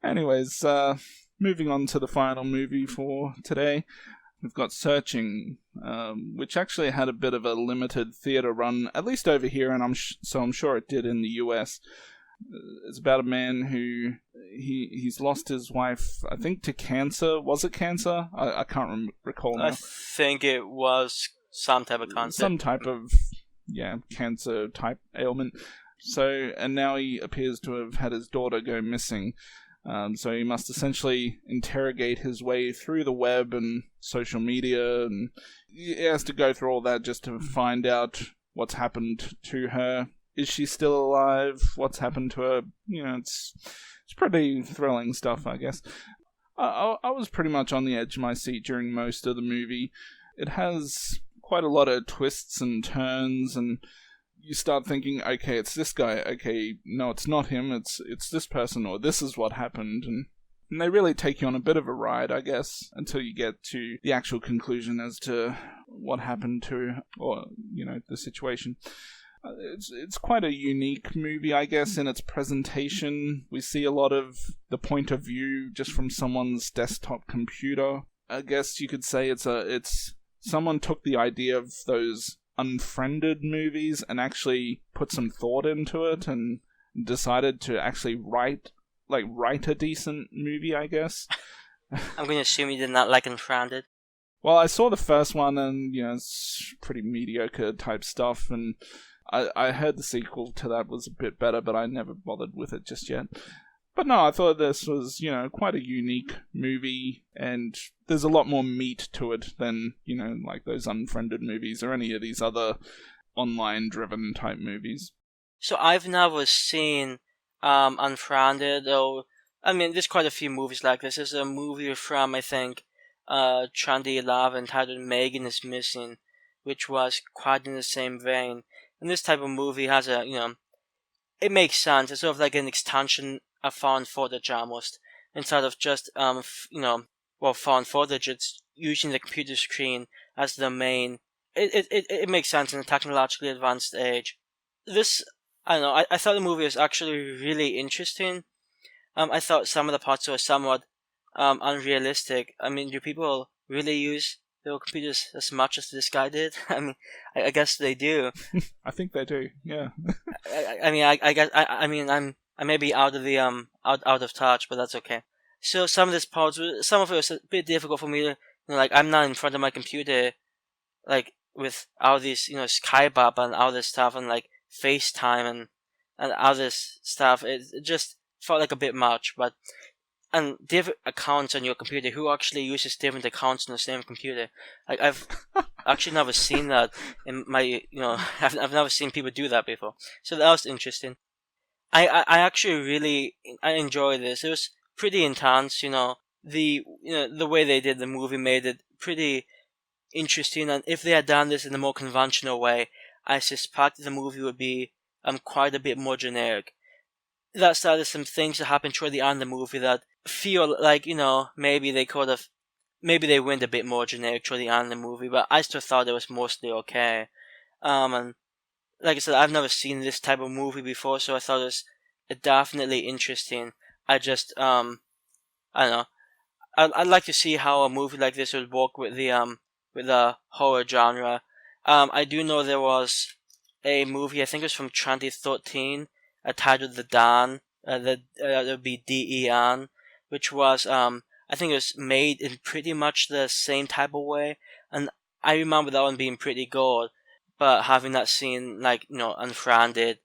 Anyways, moving on to the final movie for today. We've got Searching, which actually had a bit of a limited theatre run, at least over here, and I'm sure it did in the US. It's about a man who he's lost his wife, I think, to cancer. Was it cancer? I can't recall now. I think it was some type of cancer. Some type of, cancer type ailment. So, and now he appears to have had his daughter go missing. So he must essentially interrogate his way through the web and social media, and he has to go through all that just to find out what's happened to her. Is she still alive? What's happened to her? It's pretty thrilling stuff, I guess. I was pretty much on the edge of my seat during most of the movie. It has quite a lot of twists and turns, and you start thinking, okay, it's this guy. Okay, no, it's not him. It's this person, or this is what happened, and they really take you on a bit of a ride, I guess, until you get to the actual conclusion as to what happened to, or the situation. It's quite a unique movie, I guess, in its presentation. We see a lot of the point of view just from someone's desktop computer. I guess you could say it's someone took the idea of those Unfriended movies and actually put some thought into it and decided to actually write a decent movie, I guess. I'm going to assume you did not like Unfriended. Well, I saw the first one and, it's pretty mediocre type stuff, and I heard the sequel to that was a bit better, but I never bothered with it just yet. But no, I thought this was, quite a unique movie, and there's a lot more meat to it than, like those Unfriended movies or any of these other online-driven type movies. So I've never seen Unfriended, though. I mean, there's quite a few movies like this. There's a movie from, I think, 2011 entitled Megan is Missing, which was quite in the same vein. And this type of movie has it makes sense. It's sort of like an extension of found footage almost. Instead of just, found footage, it's using the computer screen as the main. It makes sense in a technologically advanced age. This, I don't know, I thought the movie was actually really interesting. I thought some of the parts were somewhat unrealistic. I mean, do people really use their computers as much as this guy did? I mean, I guess they do. I think they do. Yeah. I mean, I may be out of the out of touch, but that's okay. So some of this parts, some of it was a bit difficult for me to, I'm not in front of my computer, with all these, Skype and all this stuff, and FaceTime and all this stuff. It just felt like a bit much, and different accounts on your computer. Who actually uses different accounts on the same computer? I've actually never seen that in my, I've never seen people do that before. So that was interesting. I actually really enjoyed this. It was pretty intense. The way they did the movie made it pretty interesting. And if they had done this in a more conventional way, I suspect the movie would be quite a bit more generic. That said, there's some things that happen toward the end of the movie that feel like, maybe they went a bit more generic toward the end of the movie, but I still thought it was mostly okay. And like I said, I've never seen this type of movie before, so I thought it was definitely interesting. I just, I don't know. I'd like to see how a movie like this would work with the horror genre. I do know there was a movie, I think it was from 2013, titled The Dan, that would be D-E-N, which was, I think it was made in pretty much the same type of way, and I remember that one being pretty good, but having that scene, Unfriended,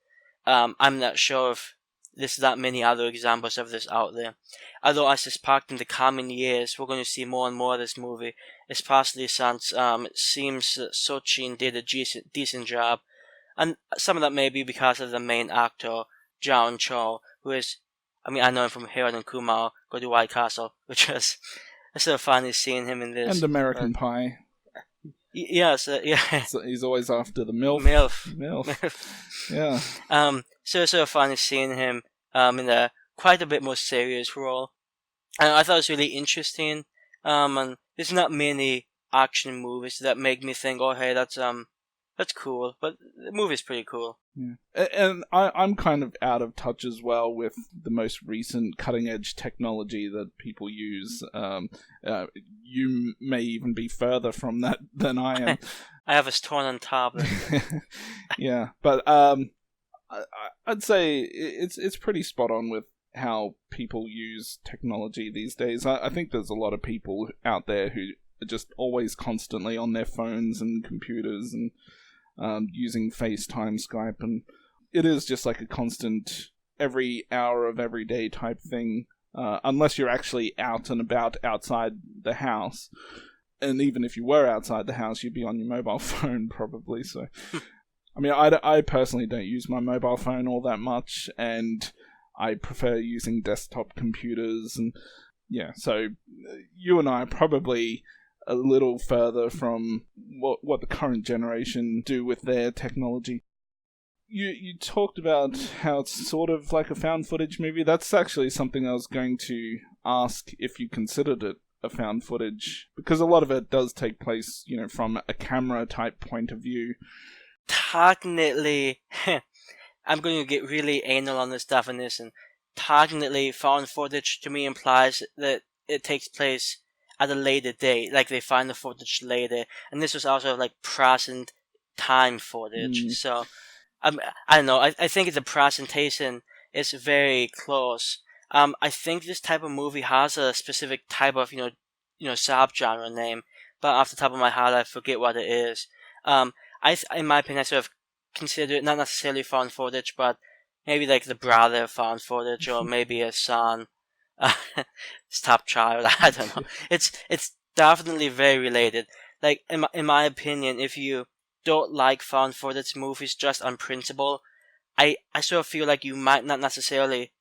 I'm not sure if there's that many other examples of this out there. Although I suspect in the coming years, we're going to see more and more of this movie, especially since it seems that Sochin did a decent job, and some of that may be because of the main actor, John Cho, who is, I know him from Harold and Kumar Go to White Castle, which was so funny seeing him in this. And American Pie. Yes, yeah. So he's always after the MILF. MILF. Yeah. So funny seeing him in a quite a bit more serious role. And I thought it was really interesting. And there's not many action movies that make me think, oh hey, that's That's cool, but the movie's pretty cool. Yeah. And I'm kind of out of touch as well with the most recent cutting edge technology that people use. You may even be further from that than I am. I have a torn on tablet. Yeah, but I'd say it's pretty spot on with how people use technology these days. I think there's a lot of people out there who are just always constantly on their phones and computers and using FaceTime, Skype, and it is just like a constant every hour of every day type thing, unless you're actually out and about outside the house. And even if you were outside the house, you'd be on your mobile phone probably. So, I mean, I personally don't use my mobile phone all that much, and I prefer using desktop computers. And yeah, so you and I are probably a little further from what the current generation do with their technology. You talked about how it's sort of like a found footage movie. That's actually something I was going to ask if you considered it a found footage, because a lot of it does take place, from a camera type point of view. Technically, I'm going to get really anal on this definition. Technically, found footage to me implies that it takes place at a later date, like they find the footage later, and this was also like present time footage. So, I don't know. I think the presentation is very close. I think this type of movie has a specific type of subgenre name, but off the top of my head, I forget what it is. In my opinion, I sort of consider it not necessarily found footage, but maybe like the brother found footage, or maybe a son, stepchild. I don't know. It's definitely very related. Like in my opinion, if you don't like found footage movies just on principle, I sort of feel like you might not necessarily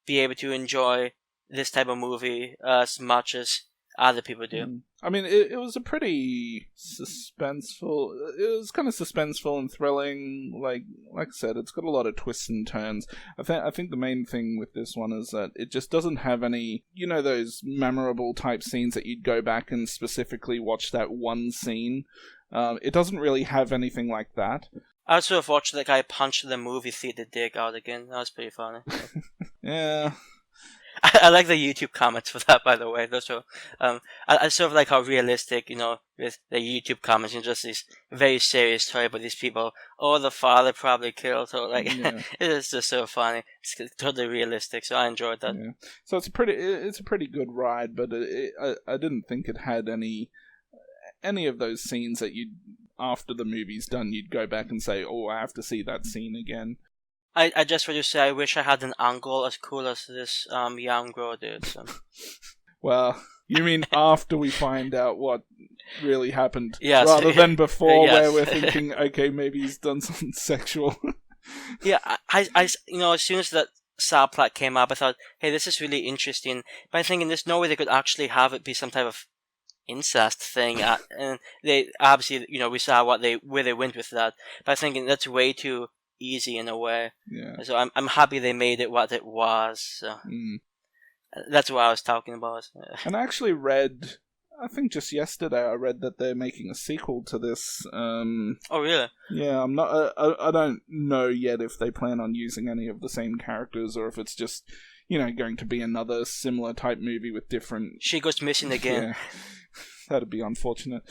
be able to enjoy this type of movie as much as other people do. I mean, it was a pretty suspenseful. It was kind of suspenseful and thrilling. Like I said, it's got a lot of twists and turns. I think the main thing with this one is that it just doesn't have any, those memorable type scenes that you'd go back and specifically watch that one scene. It doesn't really have anything like that. I also have watched that guy punch the movie theater dick out again. That was pretty funny. Yeah. I like the YouTube comments for that, by the way. Those are, I sort of like how realistic, with the YouTube comments, just this very serious story about these people. Oh, the father probably killed, or like, yeah. It is just so funny. It's totally realistic, so I enjoyed that. Yeah. So it's a pretty good ride, but I didn't think it had any of those scenes that after the movie's done, you'd go back and say, oh, I have to see that scene again. I just want to say I wish I had an uncle as cool as this young girl did. So. Well, you mean after we find out what really happened, yes, rather than before, yes. where we're thinking, okay, maybe he's done something sexual. Yeah, I as soon as that subplot came up, I thought, hey, this is really interesting. But I'm thinking there's no way they could actually have it be some type of incest thing, and they obviously, we saw where they went with that. But I'm thinking that's way too easy in a way. Yeah. So I'm happy they made it what it was. So. That's what I was talking about. And I actually read, I think just yesterday, I read that they're making a sequel to this. Oh, really? Yeah, I'm not. I don't know yet if they plan on using any of the same characters or if it's just, going to be another similar type movie with different. She goes missing again. Yeah. That'd be unfortunate.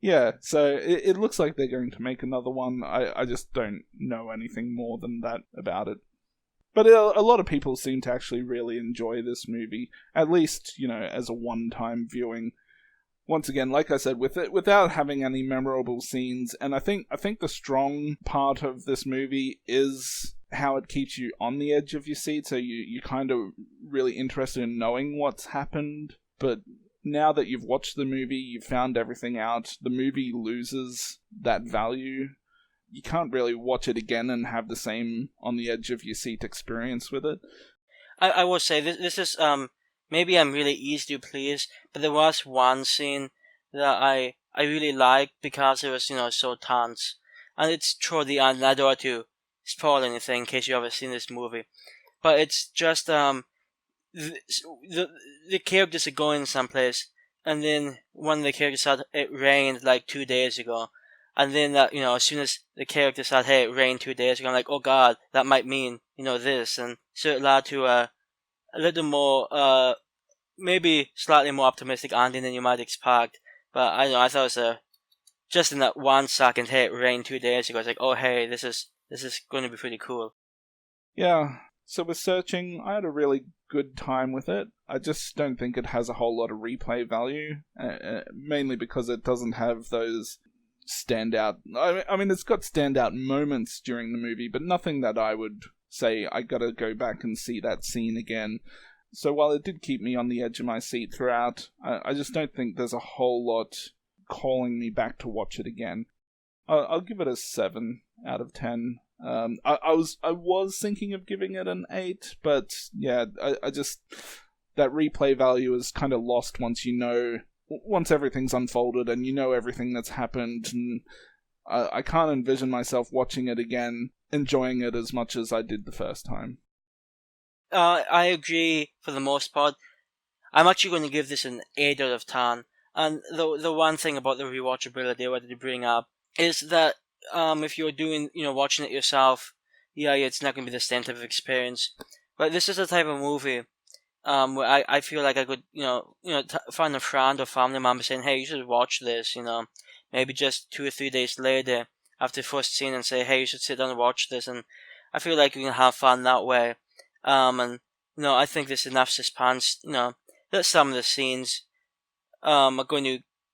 Yeah, so it looks like they're going to make another one. I just don't know anything more than that about it. But a lot of people seem to actually really enjoy this movie, at least, as a one-time viewing. Once again, like I said, without having any memorable scenes, and I think the strong part of this movie is how it keeps you on the edge of your seat, so you're kind of really interested in knowing what's happened, but now that you've watched the movie, you've found everything out, the movie loses that value. You can't really watch it again and have the same on the edge of your seat experience with it. I will say, this is, maybe I'm really easy to please, but there was one scene that I really liked because it was, so tense. And it's toward the end, and I don't want to spoil anything in case you haven't seen this movie. But it's just, the characters are going someplace, and then one of the characters said it rained like 2 days ago, And then that, as soon as the character said, "Hey, it rained 2 days ago," I'm like, "Oh God, that might mean this," and so it led to a little more, maybe slightly more optimistic ending than you might expect. But I thought it was just in that 1 second, "Hey, it rained 2 days ago." It's like, "Oh, hey, this is going to be pretty cool." Yeah. So with searching, I had a really good time with it. I just don't think it has a whole lot of replay value, mainly because it doesn't have those standout. I mean, it's got standout moments during the movie, but nothing that I would say I gotta go back and see that scene again. So while it did keep me on the edge of my seat throughout, I just don't think there's a whole lot calling me back to watch it again. I'll give it a 7 out of 10. I was thinking of giving it an 8, but yeah, I just, that replay value is kind of lost once everything's unfolded and you know everything that's happened, and I can't envision myself watching it again, enjoying it as much as I did the first time. I agree for the most part. I'm actually going to give this an 8 out of 10. And the one thing about the rewatchability I wanted to bring up is that if you're watching it yourself, yeah, it's not going to be the same type of experience. But this is the type of movie where I feel like I could, find a friend or family member saying, "Hey, you should watch this," maybe just 2 or 3 days later after the first scene and say, "Hey, you should sit down and watch this," and I feel like we can have fun that way. And I think there's enough suspense, that some of the scenes are going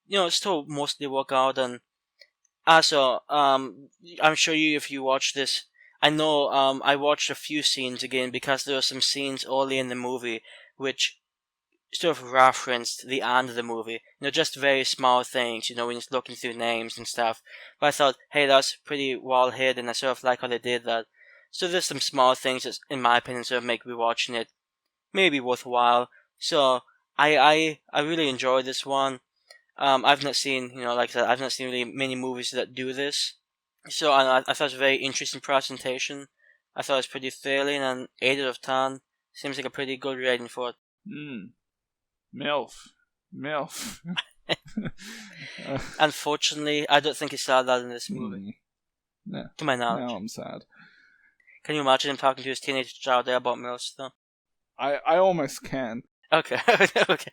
to, still mostly work out. And also, I'm sure if you watch this, I know I watched a few scenes again because there were some scenes early in the movie which sort of referenced the end of the movie. Just very small things, when you're looking through names and stuff. But I thought, hey, that's pretty well hidden. I sort of like how they did that. So there's some small things that, in my opinion, sort of make rewatching it maybe worthwhile. So I really enjoyed this one. I've not seen, like I said, I've not seen really many movies that do this. So I thought it was a very interesting presentation. I thought it was pretty thrilling, and 8 out of 10 seems like a pretty good rating for it. MILF. MILF. Unfortunately, I don't think he saw that in this movie. No. To my knowledge. Now I'm sad. Can you imagine him talking to his teenage child there about MILFs, though? I almost can. Okay. Okay.